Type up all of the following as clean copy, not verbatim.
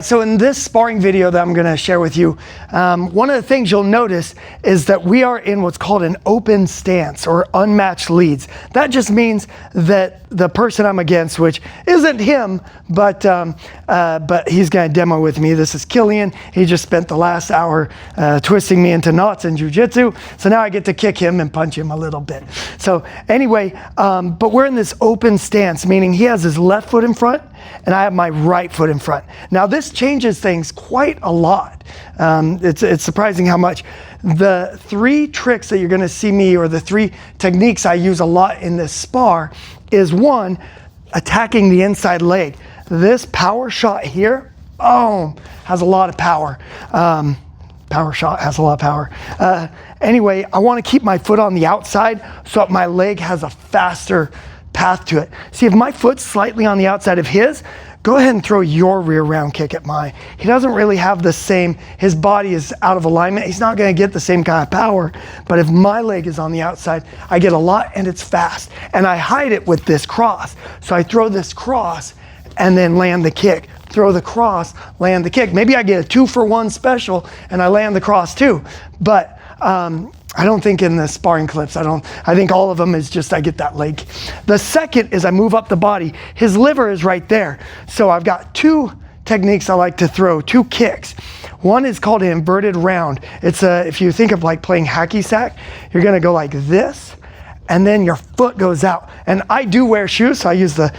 So in this sparring video that I'm going to share with you, one of the things you'll notice is that we are in what's called an open stance or unmatched leads. That just means that the person I'm against, which isn't him, but he's going to demo with me. This is Killian. He just spent the last hour twisting me into knots in jiu-jitsu. So now I get to kick him and punch him a little bit. So anyway, but we're in this open stance, meaning he has his left foot in front and I have my right foot in front. Now this changes things quite a lot. It's surprising how much. The three tricks that you're going to see me, or the three techniques I use a lot in this spar, is one, attacking the inside leg. This power shot here, boom, has a lot of power. Power shot has a lot of power. Anyway, I want to keep my foot on the outside so that my leg has a faster path to it. See, if my foot's slightly on the outside of his, go ahead and throw your rear round kick at mine. He doesn't really have the same, his body is out of alignment. He's not going to get the same kind of power. But if my leg is on the outside, I get a lot and it's fast. And I hide it with this cross. So I throw this cross and then land the kick. Throw the cross, land the kick. Maybe I get a 2-for-1 special and I land the cross too. But I don't think in the sparring clips, I think all of them is just I get that leg. The second is I move up the body. His liver is right there. So I've got two techniques I like to throw, two kicks. One is called an inverted round. It's if you think of like playing hacky sack, you're gonna go like this, and then your foot goes out. And I do wear shoes, so I use the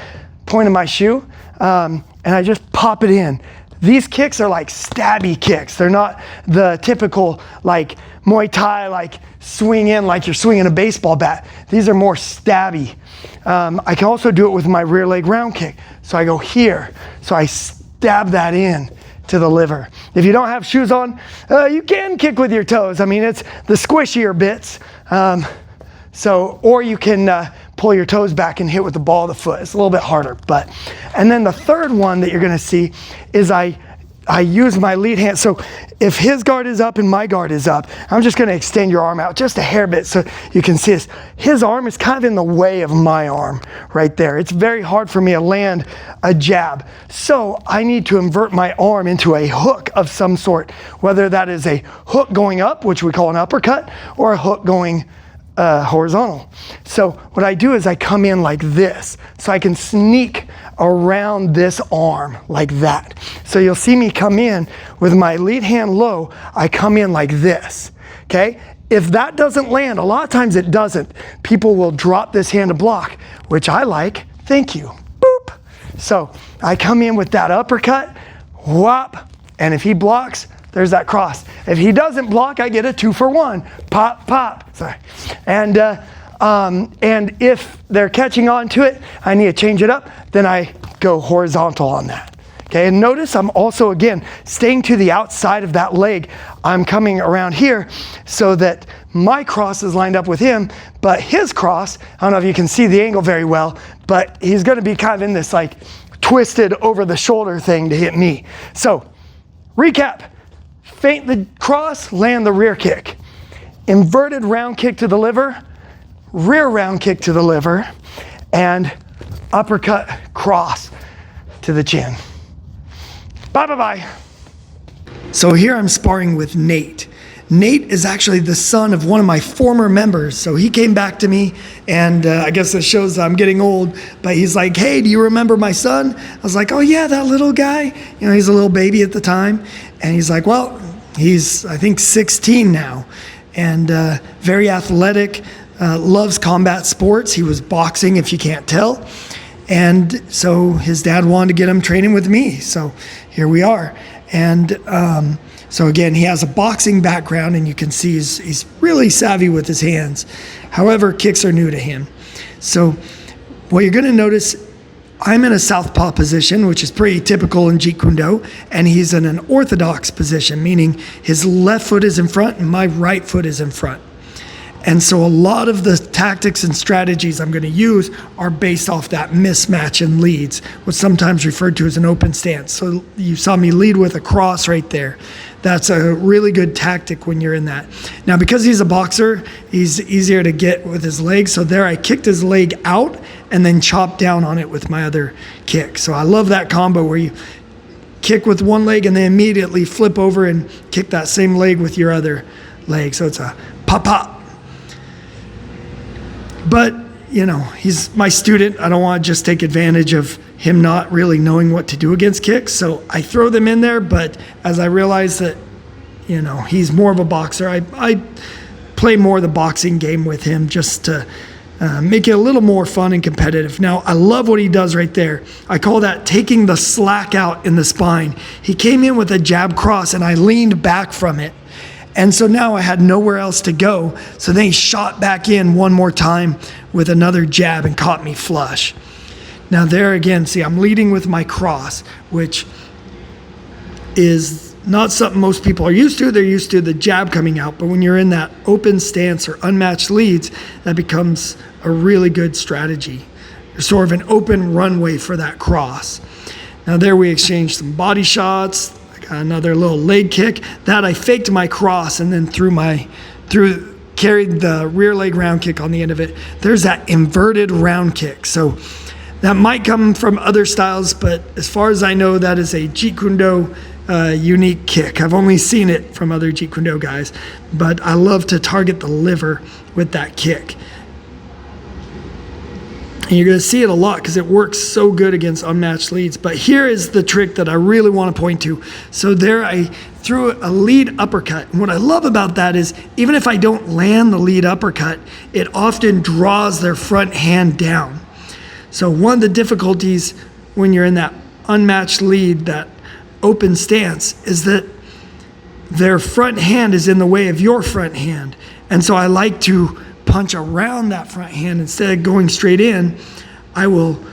point of my shoe, and I just pop it in. These kicks are like stabby kicks. They're not the typical like Muay Thai, like swing in like you're swinging a baseball bat. These are more stabby. I can also do it with my rear leg round kick. So I go here, so I stab that in to the liver. If you don't have shoes on, you can kick with your toes. I mean, it's the squishier bits. Or you can pull your toes back and hit with the ball of the foot. It's a little bit harder, and then the third one that you're gonna see is I use my lead hand. So if his guard is up and my guard is up, I'm just gonna extend your arm out just a hair bit so you can see this. His arm is kind of in the way of my arm right there. It's very hard for me to land a jab. So I need to invert my arm into a hook of some sort, whether that is a hook going up, which we call an uppercut, or a hook going horizontal. So what I do is I come in like this, so I can sneak around this arm like that. So you'll see me come in with my lead hand low, I come in like this, okay? If that doesn't land, a lot of times it doesn't, people will drop this hand to block, which I like, thank you, boop. So I come in with that uppercut, whop, and if he blocks, there's that cross. If he doesn't block, I get a 2-for-1. Pop, pop. Sorry. And if they're catching on to it, I need to change it up. Then I go horizontal on that. Okay. And notice I'm also again staying to the outside of that leg. I'm coming around here so that my cross is lined up with him, but his cross, I don't know if you can see the angle very well, but he's going to be kind of in this like twisted over the shoulder thing to hit me. So recap. Feint the cross, land the rear kick. Inverted round kick to the liver, rear round kick to the liver, and uppercut cross to the chin. Bye, bye, bye. So here I'm sparring with Nate. Nate is actually the son of one of my former members. So he came back to me, and I guess it shows I'm getting old, but he's like, hey, do you remember my son? I was like, oh yeah, that little guy. You know, he's a little baby at the time. And he's like, well, he's, I think 16 now, and very athletic, loves combat sports. He was boxing, if you can't tell. And so his dad wanted to get him training with me. So here we are. And so again, he has a boxing background, and you can see he's really savvy with his hands. However, kicks are new to him. So what you're gonna notice, I'm in a southpaw position, which is pretty typical in Jeet Kune Do, and he's in an orthodox position, meaning his left foot is in front and my right foot is in front. And so a lot of the tactics and strategies I'm going to use are based off that mismatch in leads, what's sometimes referred to as an open stance. So you saw me lead with a cross right there. That's a really good tactic when you're in that. Now, because he's a boxer, he's easier to get with his legs. So there I kicked his leg out and then chopped down on it with my other kick. So I love that combo where you kick with one leg and then immediately flip over and kick that same leg with your other leg. So it's a pop, pop. But, you know, he's my student. I don't want to just take advantage of him not really knowing what to do against kicks. So I throw them in there, but as I realize that, you know, he's more of a boxer, I play more of the boxing game with him just to make it a little more fun and competitive. Now, I love what he does right there. I call that taking the slack out in the spine. He came in with a jab cross and I leaned back from it. And so now I had nowhere else to go. So then he shot back in one more time with another jab and caught me flush. Now there again, see, I'm leading with my cross, which is not something most people are used to. They're used to the jab coming out. But when you're in that open stance or unmatched leads, that becomes a really good strategy. There's sort of an open runway for that cross. Now there we exchanged some body shots. I got another little leg kick. That I faked my cross and then carried the rear leg round kick on the end of it. There's that inverted round kick. So that might come from other styles, but as far as I know, that is a Jeet Kune Do unique kick. I've only seen it from other Jeet Kune Do guys, but I love to target the liver with that kick. And you're going to see it a lot because it works so good against unmatched leads. But here is the trick that I really want to point to. So there I threw a lead uppercut. And what I love about that is even if I don't land the lead uppercut, it often draws their front hand down. So one of the difficulties when you're in that unmatched lead, that open stance, is that their front hand is in the way of your front hand. And so I like to punch around that front hand. Instead of going straight in, I will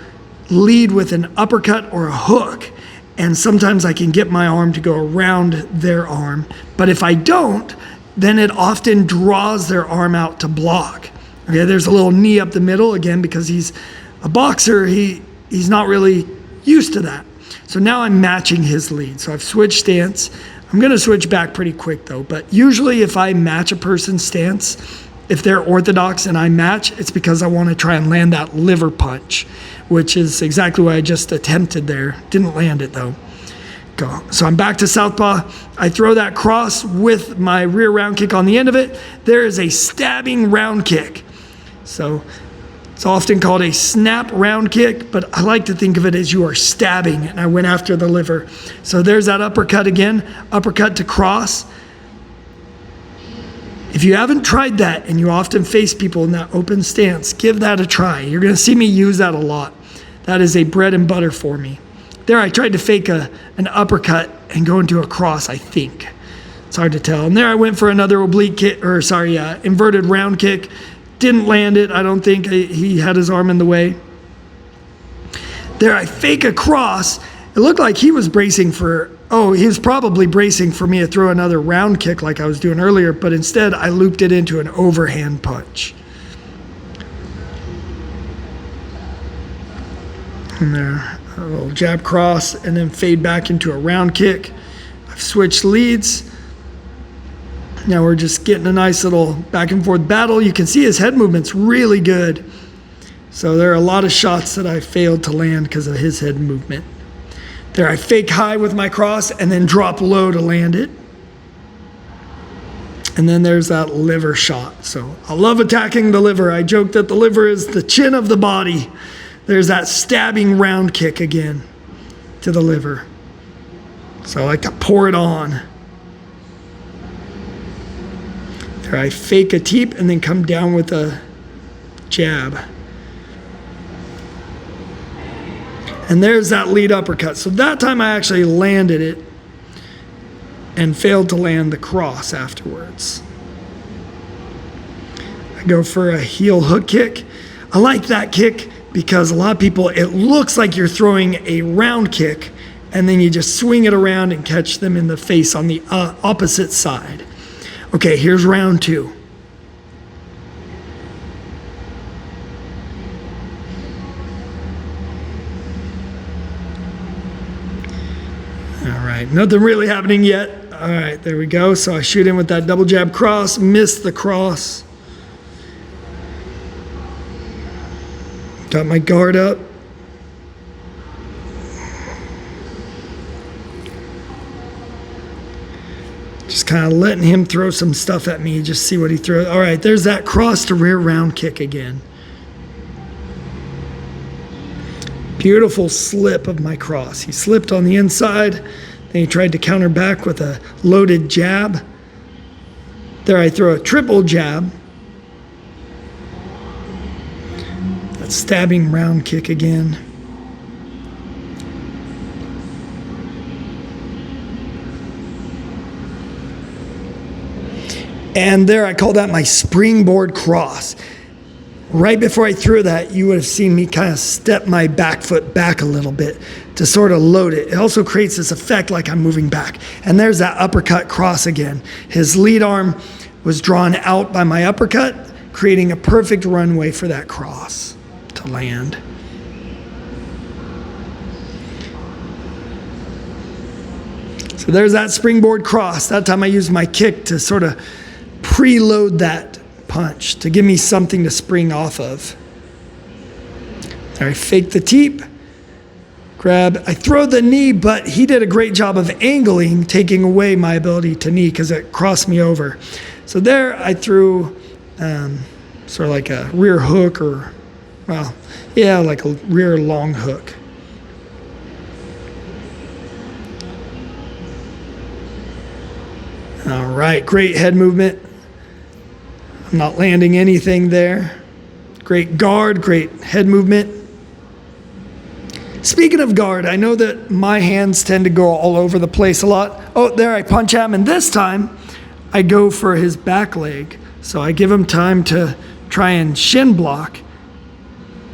lead with an uppercut or a hook. And sometimes I can get my arm to go around their arm. But if I don't, then it often draws their arm out to block. Okay, there's a little knee up the middle, again, because he's a boxer, he's not really used to that. So now I'm matching his lead. So I've switched stance. I'm going to switch back pretty quick though. But usually if I match a person's stance, if they're orthodox and I match, it's because I want to try and land that liver punch, which is exactly what I just attempted there. Didn't land it though. Go. So I'm back to southpaw. I throw that cross with my rear round kick on the end of it. There is a stabbing round kick. So it's often called a snap round kick, but I like to think of it as you are stabbing, and I went after the liver. So there's that uppercut again, uppercut to cross. If you haven't tried that, and you often face people in that open stance, give that a try. You're going to see me use that a lot. That is a bread and butter for me. There I tried to fake an uppercut and go into a cross, I think. It's hard to tell. And there I went for another oblique kick, inverted round kick. Didn't land it. I don't think he had his arm in the way. There I fake a cross. It looked like he was bracing for, he was probably bracing for me to throw another round kick like I was doing earlier, but instead I looped it into an overhand punch. And there, a little jab cross and then fade back into a round kick. I've switched leads. Now we're just getting a nice little back and forth battle. You can see his head movement's really good. So there are a lot of shots that I failed to land because of his head movement. There I fake high with my cross and then drop low to land it. And then there's that liver shot. So I love attacking the liver. I joke that the liver is the chin of the body. There's that stabbing round kick again to the liver. So I like to pour it on. I fake a teep and then come down with a jab. And there's that lead uppercut. So that time I actually landed it and failed to land the cross afterwards. I go for a heel hook kick. I like that kick because a lot of people, it looks like you're throwing a round kick and then you just swing it around and catch them in the face on the opposite side. Okay, here's round two. All right, nothing really happening yet. All right, there we go. So I shoot in with that double jab cross, miss the cross. Got my guard up. Just kind of letting him throw some stuff at me, just see what he throws. All right, there's that cross to rear round kick again. Beautiful slip of my cross. He slipped on the inside, then he tried to counter back with a loaded jab. There I throw a triple jab. That stabbing round kick again. And there I call that my springboard cross. Right before I threw that, you would have seen me kind of step my back foot back a little bit to sort of load it. It also creates this effect like I'm moving back. And there's that uppercut cross again. His lead arm was drawn out by my uppercut, creating a perfect runway for that cross to land. So there's that springboard cross. That time I used my kick to sort of preload that punch to give me something to spring off of. There I fake the teep, grab, I throw the knee, but he did a great job of angling, taking away my ability to knee because it crossed me over. So there I threw sort of like a rear hook or, well, yeah, like a rear long hook. All right, great head movement. I'm not landing anything there. Great guard, great head movement. Speaking of guard, I know that my hands tend to go all over the place a lot. Oh, there I punch him, and this time I go for his back leg. So I give him time to try and shin block.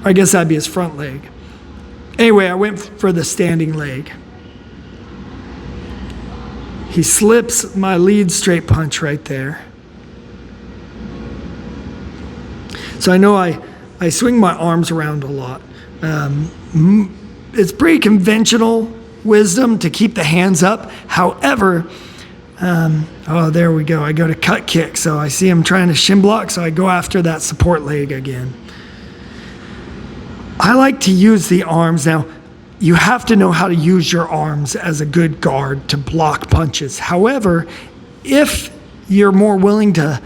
I guess that'd be his front leg. Anyway, I went for the standing leg. He slips my lead straight punch right there. So I know I swing my arms around a lot. It's pretty conventional wisdom to keep the hands up. However, oh, there we go. I go to cut kick. So I see him trying to shin block, so I go after that support leg again. I like to use the arms. Now, you have to know how to use your arms as a good guard to block punches. However, if you're more willing to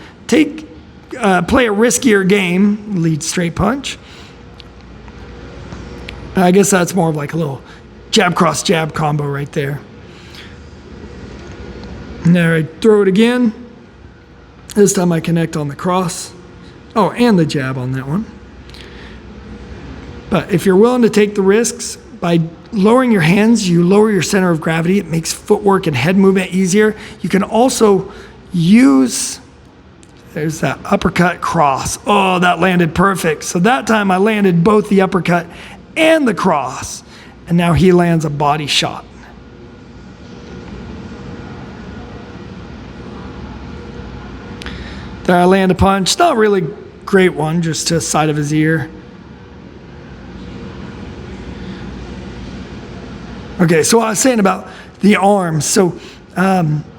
play a riskier game, lead straight punch, I guess that's more of like a little jab cross jab combo right there. And there I throw it again. This time I connect on the cross. Oh, and the jab on that one. But if you're willing to take the risks, by lowering your hands, you lower your center of gravity. It makes footwork and head movement easier. You can also use, there's that uppercut cross. Oh, that landed perfect. So that time I landed both the uppercut and the cross. And now he lands a body shot. There I land a punch. Not really great one, just to the side of his ear. Okay, so I was saying about the arms. So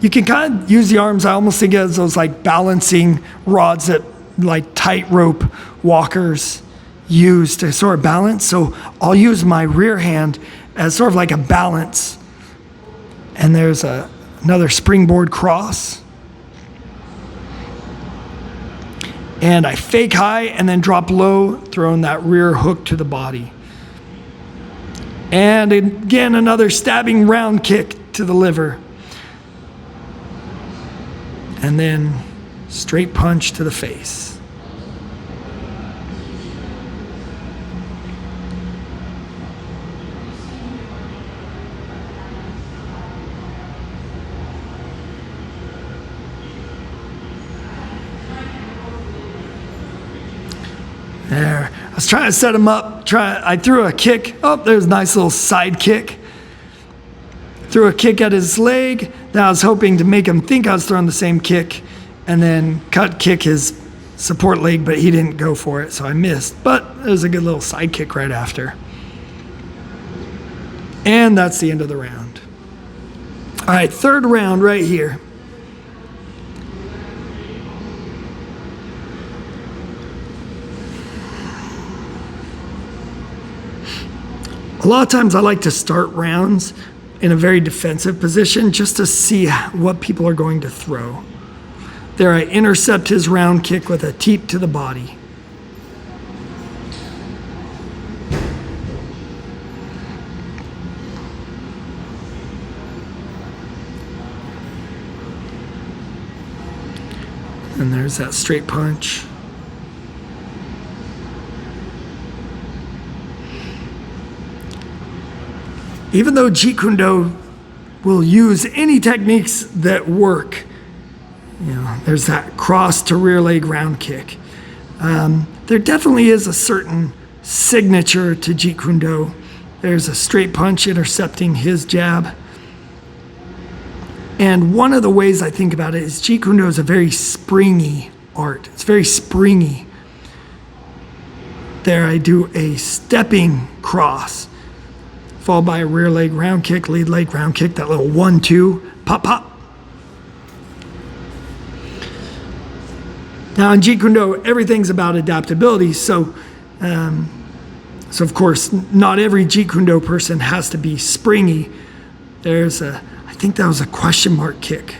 you can kind of use the arms, I almost think as those like balancing rods that like tightrope walkers use to sort of balance. So I'll use my rear hand as sort of like a balance. And there's another springboard cross. And I fake high and then drop low, throwing that rear hook to the body. And again, another stabbing round kick to the liver. And then straight punch to the face. There. I was trying to set him up. I threw a kick. Oh, there's a nice little side kick. Threw a kick at his leg. Then I was hoping to make him think I was throwing the same kick and then cut kick his support leg, but he didn't go for it, so I missed. But it was a good little side kick right after. And that's the end of the round. All right, third round right here. A lot of times I like to start rounds in a very defensive position just to see what people are going to throw. There, I intercept his round kick with a teep to the body. And there's that straight punch. Even though Jeet Kune Do will use any techniques that work, there's that cross to rear leg round kick. There definitely is a certain signature to Jeet Kune Do. There's a straight punch intercepting his jab. And one of the ways I think about it is Jeet Kune Do is a very springy art. It's very springy. There I do a stepping cross, followed by a rear leg round kick, lead leg round kick, that little 1-2, pop, pop. Now in Jeet Kune Do, everything's about adaptability. So of course, not every Jeet Kune Do person has to be springy. I think that was a question mark kick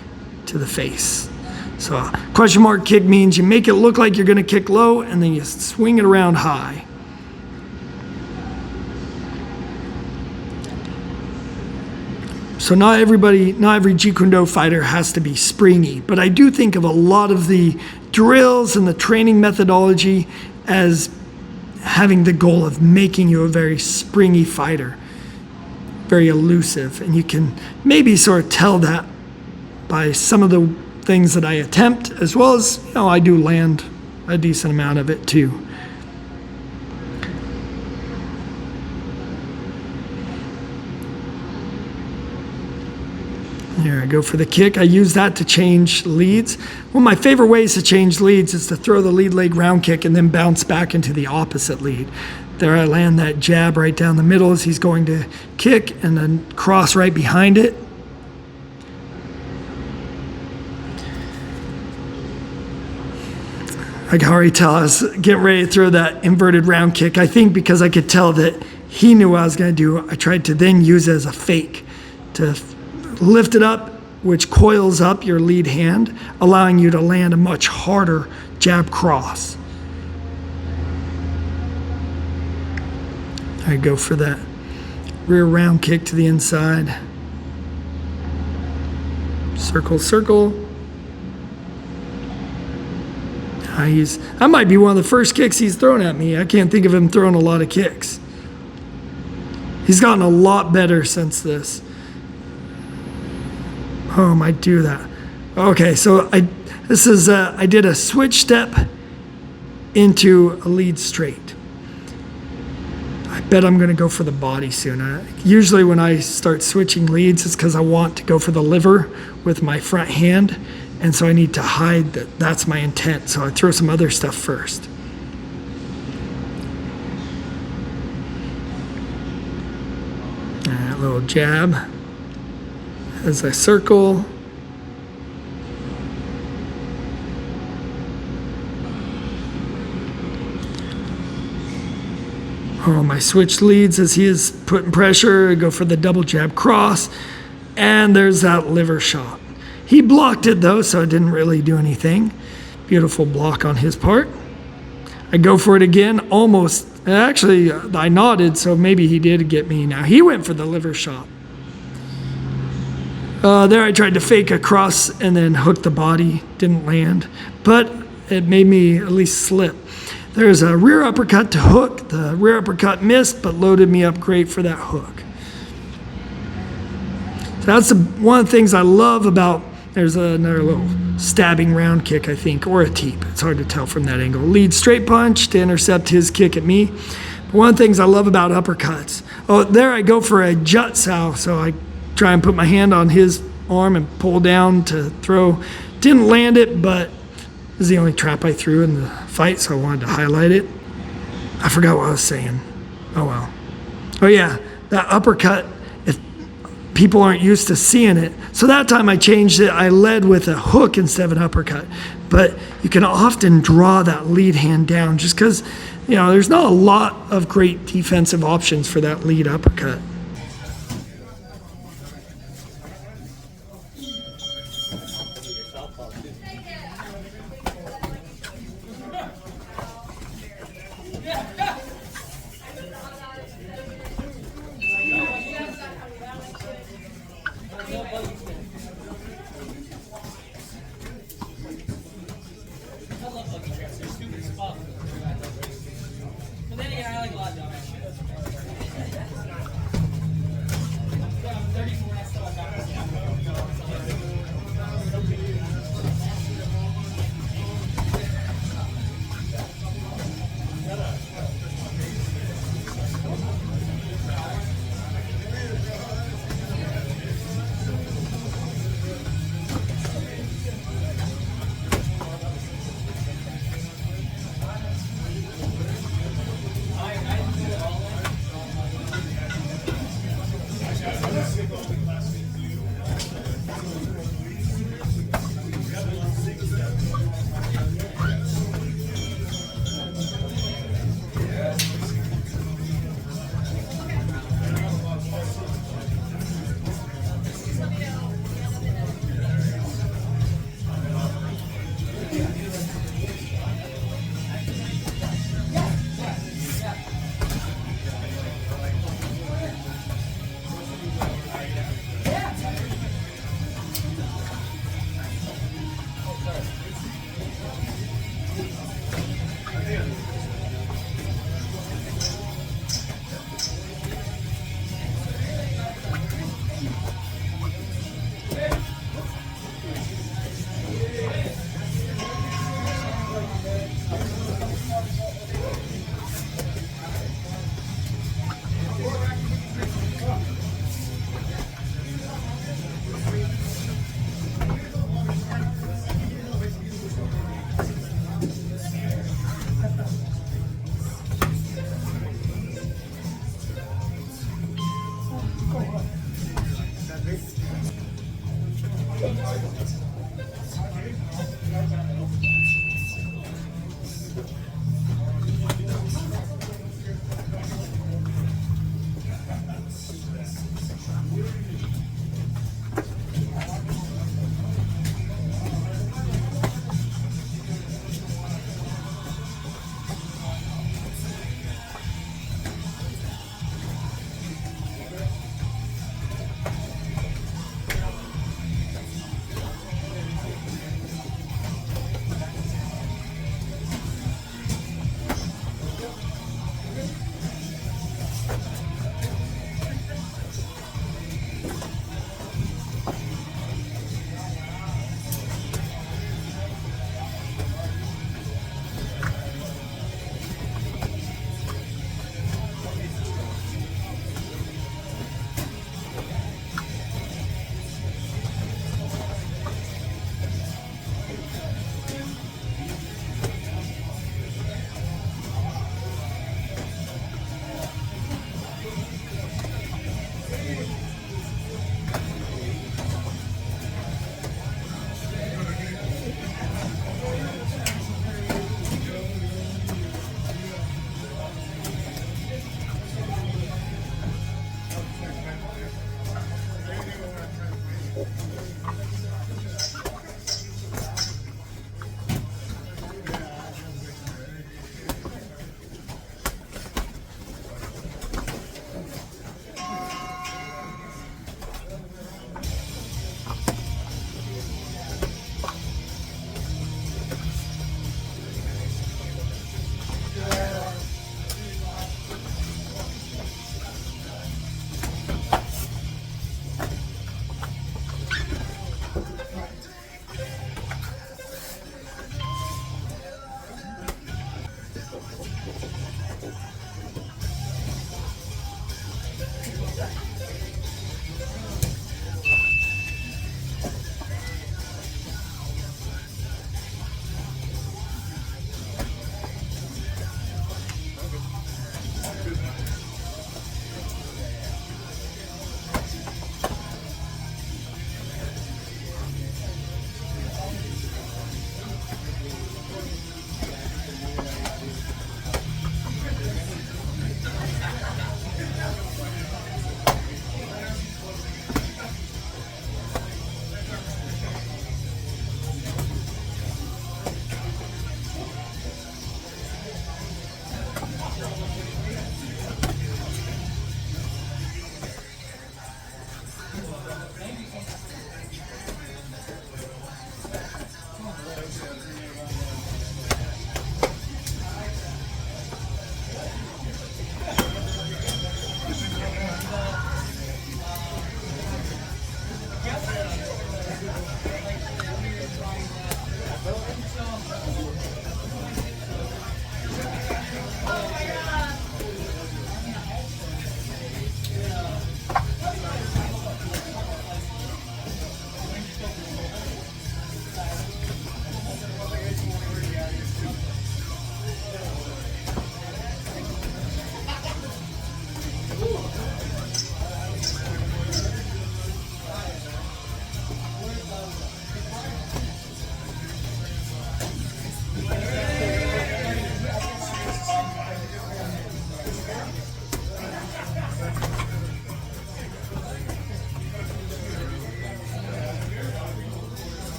to the face. So a question mark kick means you make it look like you're going to kick low and then you swing it around high. So not every Jeet Kune Do fighter has to be springy, but I do think of a lot of the drills and the training methodology as having the goal of making you a very springy fighter, very elusive. And you can maybe sort of tell that by some of the things that I attempt, as well as, I do land a decent amount of it too. There I go for the kick. I use that to change leads. One of my favorite ways to change leads is to throw the lead leg round kick and then bounce back into the opposite lead. There I land that jab right down the middle as he's going to kick, and then cross right behind it. I can already tell I was getting ready to throw that inverted round kick. I think because I could tell that he knew what I was going to do, I tried to then use it as a fake to lift it up, which coils up your lead hand, allowing you to land a much harder jab cross. I go for that rear round kick to the inside. Circle, circle. That might be one of the first kicks he's thrown at me. I can't think of him throwing a lot of kicks. He's gotten a lot better since this. Oh, I might do that. Okay, so I did a switch step into a lead straight. I bet I'm going to go for the body soon. Usually when I start switching leads, it's because I want to go for the liver with my front hand, and so I need to hide that that's my intent. So I throw some other stuff first. And a little jab as I circle. Oh, my switch leads as he is putting pressure. I go for the double jab cross, and there's that liver shot. He blocked it though, so it didn't really do anything. Beautiful block on his part. I go for it again, almost. Actually, I nodded, so maybe he did get me. Now he went for the liver shot. There I tried to fake a cross and then hook the body. Didn't land, but it made me at least slip. There's a rear uppercut to hook. The rear uppercut missed, but loaded me up great for that hook. So that's one of the things I love about, there's another little stabbing round kick, I think, or a teep. It's hard to tell from that angle. Lead straight punch to intercept his kick at me. But one of the things I love about uppercuts, there I go for a jut sow, so I try and put my hand on his arm and pull down to throw. Didn't land it, but this is the only trap I threw in the fight, so I wanted to highlight it. I forgot what I was saying. Oh well. Oh yeah, that uppercut, if people aren't used to seeing it. So that time I changed it. I led with a hook instead of an uppercut. But you can often draw that lead hand down just because, there's not a lot of great defensive options for that lead uppercut.